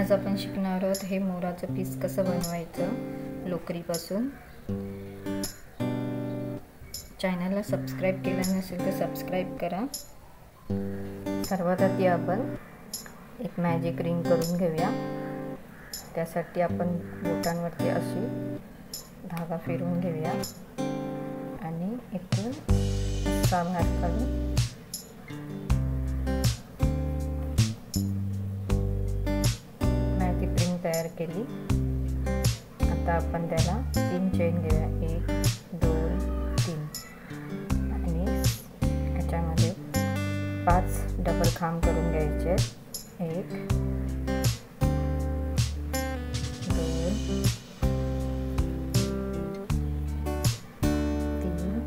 आज आपण शिकणार आहोत हे मोराचं पीस कसं बनवायचं लोकरीपासून। चॅनलला सबस्क्राइब केलं नसेल तर सबस्क्राइब करा। सर्वात आधी आपण एक मॅजिक रिंग करून घेऊया। त्यासाठी आपण बोटांवरती अशी धागा फिरवून घेऊया आणि इथून असा बाहेर काढून मॅजिक रिंग तयार केली। आता आपण त्याला 3 चेन घेऊया, 1 2 3 आणि याच्यामध्ये 5 डबल खांब करून घ्यायचे। 1 2 3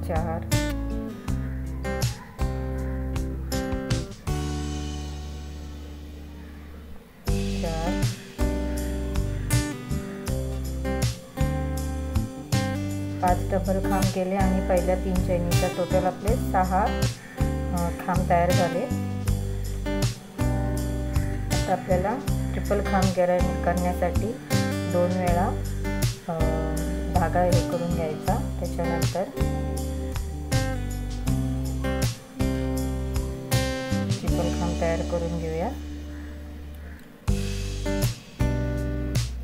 4 5 डबल खांब केले आणि पहिल्या 3 चैनीचा टोटल आपले 6 खांब तयार झाले। आता आपल्याला ट्रिपल खांब करण्यासाठी 2 वेळा धागा हे करून घ्यायचा। त्याच्यानंतर ट्रिपल खांब तयार करून घेऊया।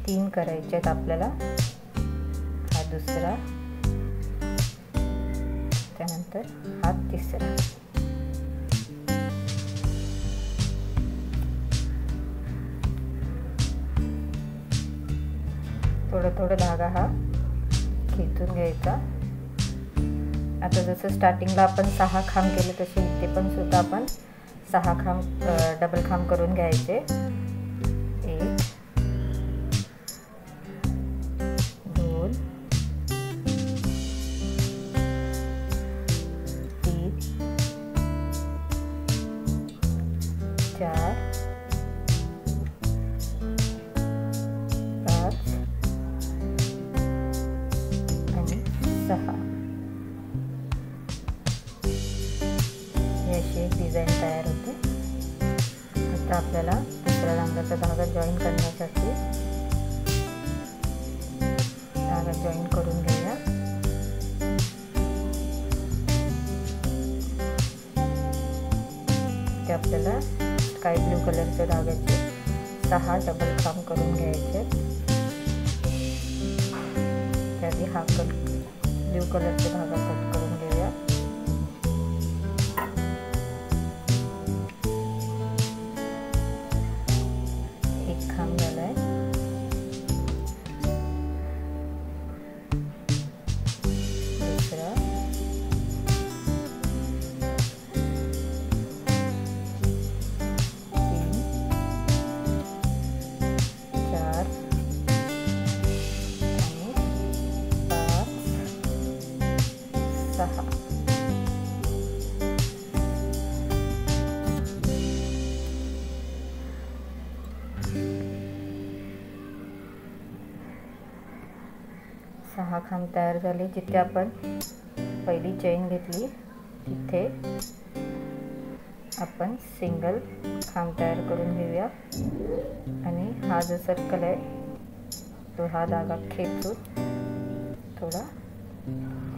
3 करायचे आहेत आपल्याला, हा दुसरा, त्यानंतर हा तिसरा। थोडा धागा हा खेचून घ्यायचा। आता जसं स्टार्टिंगला आपण 6 खांब केले तसे इथे पण सुद्धा आपण 6 खांब डबल खांब करून घ्यायचे। 1 2 3 4 5 आणि 6 अशी एक डिझाईन तयार होते। आता आपल्याला दुसऱ्या रंगाचा धागा जॉईन करण्यासाठी धागा जॉईन करून घेऊया। ते आपल्याला स्काय ब्लू कलरच्या धाग्याचे 6 डबल खांब करून घ्यायचे। त्याआधी हा ब्लू कलरचा धागा कट करून घेऊया। एक खांब झालाय, दुसरा, सहा खांब तयार झाले। जिथे आपण पहिली चेन घेतली तिथे आपण सिंगल खांब तयार करून घेऊया आणि हा जो सर्कल आहे तो हा धागा खेचून थोडा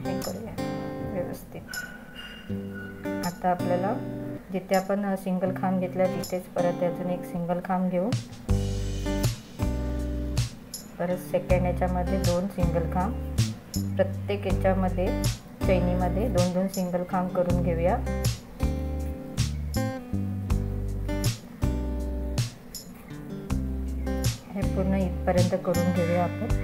हे करूया व्यवस्थित। आता आपल्याला जिथे आपण सिंगल खांब घेतला तिथेच परत अजून एक सिंगल खांब घेऊन परत सेकंड याच्यामध्ये 2 सिंगल खांब, प्रत्येक याच्यामध्ये चैनीमध्ये 2-2 सिंगल खांब करून घेऊया। हे पूर्ण इथपर्यंत करून घेऊया आपण।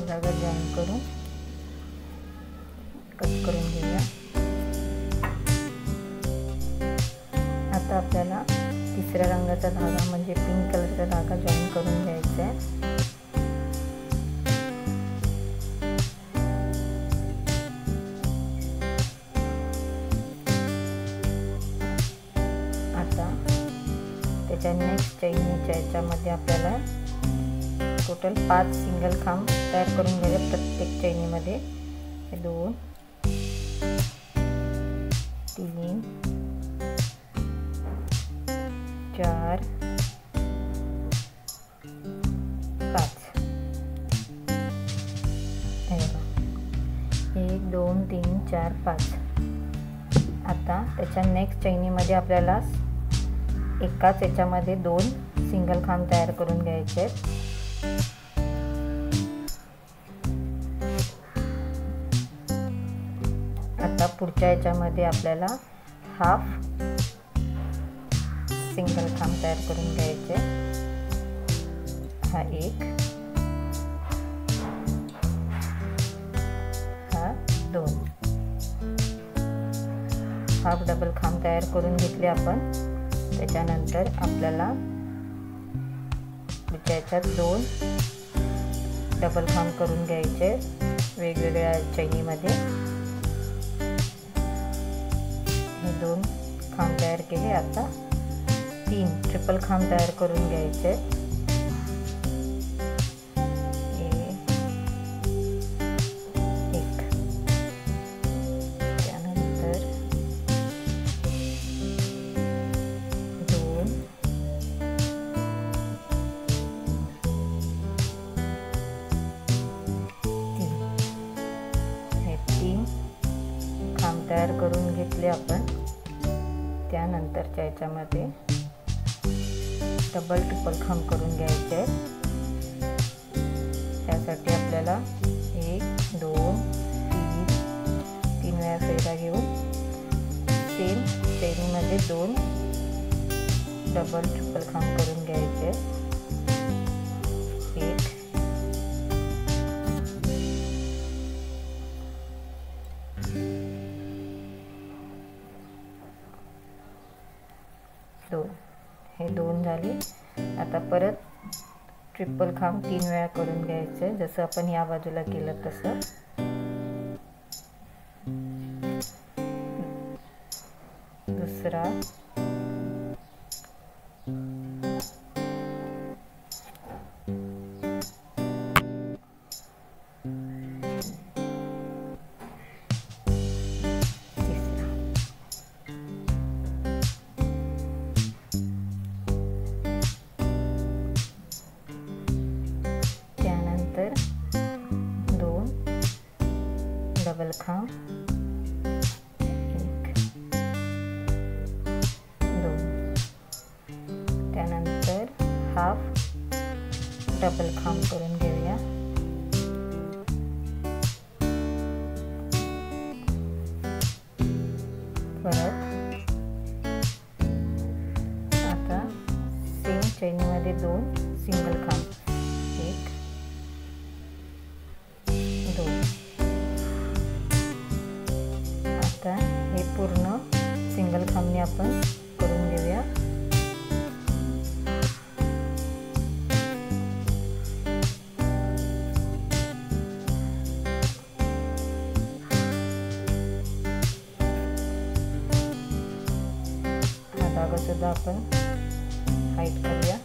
धागा जॉईन करून कट करून घेऊया। आता आपल्याला तिसऱ्या रंगाचा धागा म्हणजे पिंक कलरचा धागा जॉईन करून घ्यायचा आहे। त्याच्या नेक्स्ट चैनीच्या याच्यामध्ये आपल्याला टोटल 5 सिंगल खांब तयार करून घ्यायचे प्रत्येक चैनीमध्ये। 2 3 4 5 1 2 3 4 5। आता त्याच्या नेक्स्ट चैनीमध्ये आपल्याला एकाच याच्यामध्ये 2 सिंगल खांब तयार करून घ्यायचे आहेत। आता पुढच्या याच्यामध्ये आपल्याला हाफ सिंगल खांब तयार करून घ्यायचे। हा 1 हा 2 हाफ डबल खांब तयार करून घेतले आपण। त्याच्यानंतर आपल्याला पुढच्या याच्यात 2 डबल खांब करून घ्यायचे वेगवेगळ्या चैनीमध्ये। हे 2 खांब तयार केले। आता 3 ट्रिपल खांब तयार करून घ्यायचे। 1 त्यानंतर 2 3 हे 3 खांब तयार करून घेतले आपण। त्यानंतरच्या याच्यामध्ये डबल ट्रिपल खांब करून घ्यायचे आहेत। त्यासाठी आपल्याला 1 2 3 वेळा फेरा घेऊन सेम चैनीमध्ये 2 डबल ट्रिपल खांब करून घ्यायचे। 1 2 हे 2 झाले। आता परत ट्रिपल खांब 3 वेळा करून घ्यायचे जसं आपण या बाजूला केलं तसं। दुसरा डबल खांब 1 2 त्यानंतर हाफ डबल खांब करून घेऊया। परत आता सेम चैनीमध्ये 2 सिंगल खांब 1 2 हे पूर्ण सिंगल खांबने आपण करून घेऊया। हा धागा सुद्धा आपण हाईट करूया।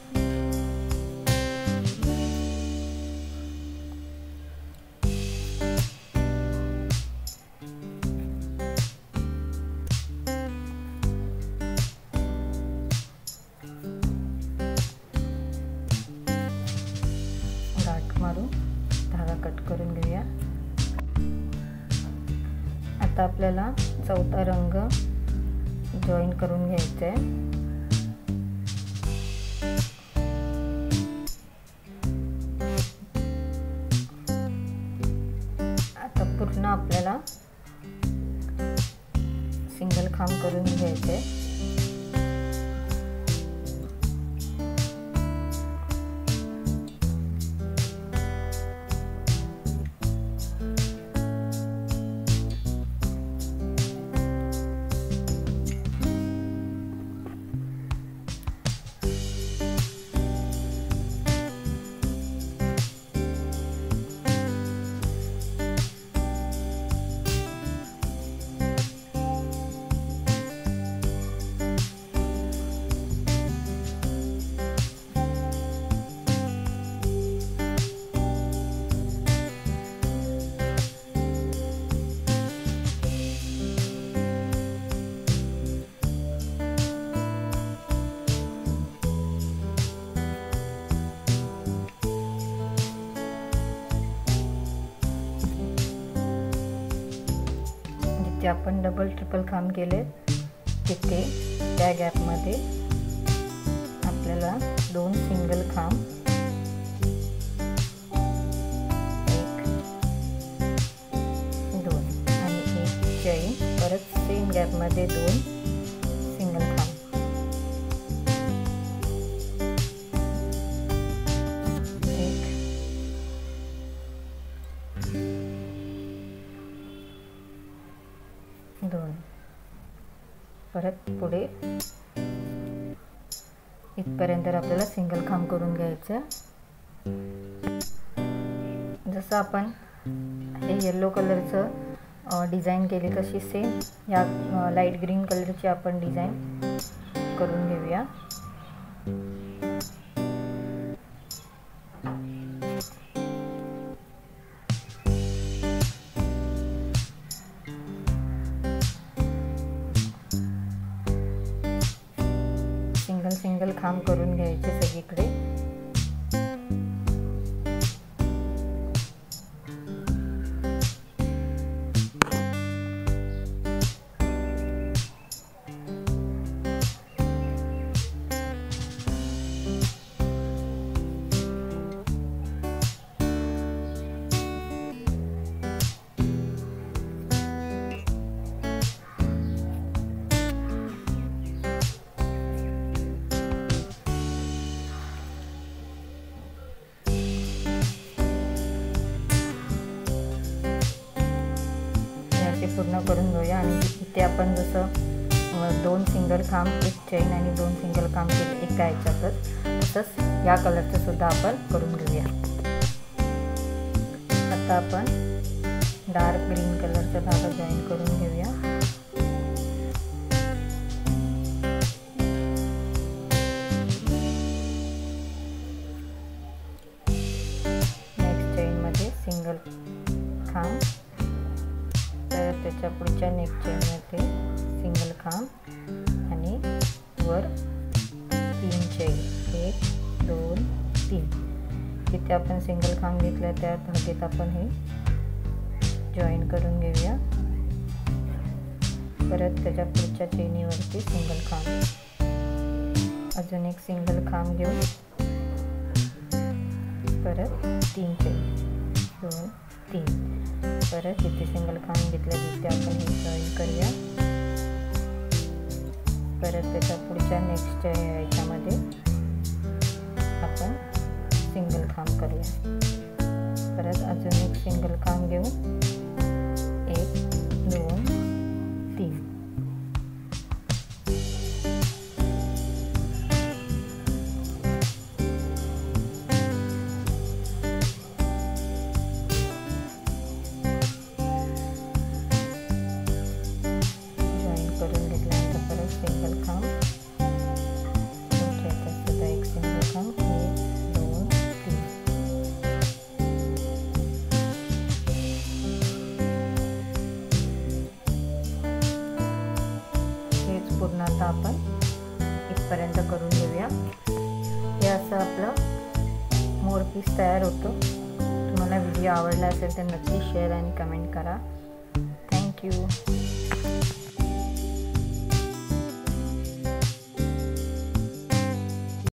मारून धागा कट करून घेऊया। आता आपल्याला चौथा रंग जॉईन करून घ्यायचा आहे। आता पूर्ण आपल्याला सिंगल खांब करून घ्यायचे। जिथे आपण डबल ट्रिपल खांब केले तिथे त्या गॅपमध्ये आपल्याला 2 सिंगल खांब, 1 2 आणि 1 चैन, परत सेम गॅपमध्ये 2 सिंगल खांब, 1 2, परत पुढे इथपर्यंत आपल्याला सिंगल खांब करून घ्यायचं। जसं आपण हे येलो कलरचं डिझाईन केली तशी सेम या लाईट ग्रीन कलरची आपण डिझाईन करून घेऊया। सिंगल खांब करून घ्यायचे सगळीकडे। पूर्ण करून घेऊया आणि इथे आपण जसं 2 सिंगल खांब, 1 चैन आणि 2 सिंगल खांब केले एका ह्याच्यातच, तसंच या कलरचं सुद्धा आपण करून घेऊया। आता आपण डार्क ग्रीन कलरचा धागा जॉईन करून घेऊया। नेक्स्ट चैन मध्ये सिंगल खांब, तर त्याच्या पुढच्या नेक्स्ट चैनमध्ये सिंगल खांब आणि वर 3 चैन, 1 2 3। जिथे आपण सिंगल खांब घेतला त्या धाग्यात आपण हे जॉईन करून घेऊया। परत त्याच्या पुढच्या चैनीवरती सिंगल खांब, अजून एक सिंगल खांब घेऊन परत 3 चैन, 2 3, परत जिथे सिंगल खांब घेतल्या तिथे आपण हे जॉईन करूया। परत त्याच्या पुढच्या नेक्स्ट याच्यामध्ये आपण सिंगल खांब करूया। परत अजून एक सिंगल खांब घेऊन 1 2 3, करून घेतल्यानंतर परत सिंगल खांब, त्याच्यात सुद्धा एक सिंगल खांब, 1 2 3। हेच पूर्ण आता आपण इथपर्यंत करून घेऊया। हे असं आपलं मोरपीस तयार होतो। तुम्हाला व्हिडिओ आवडला असेल तर नक्की शेअर आणि कमेंट करा। थँक्यू।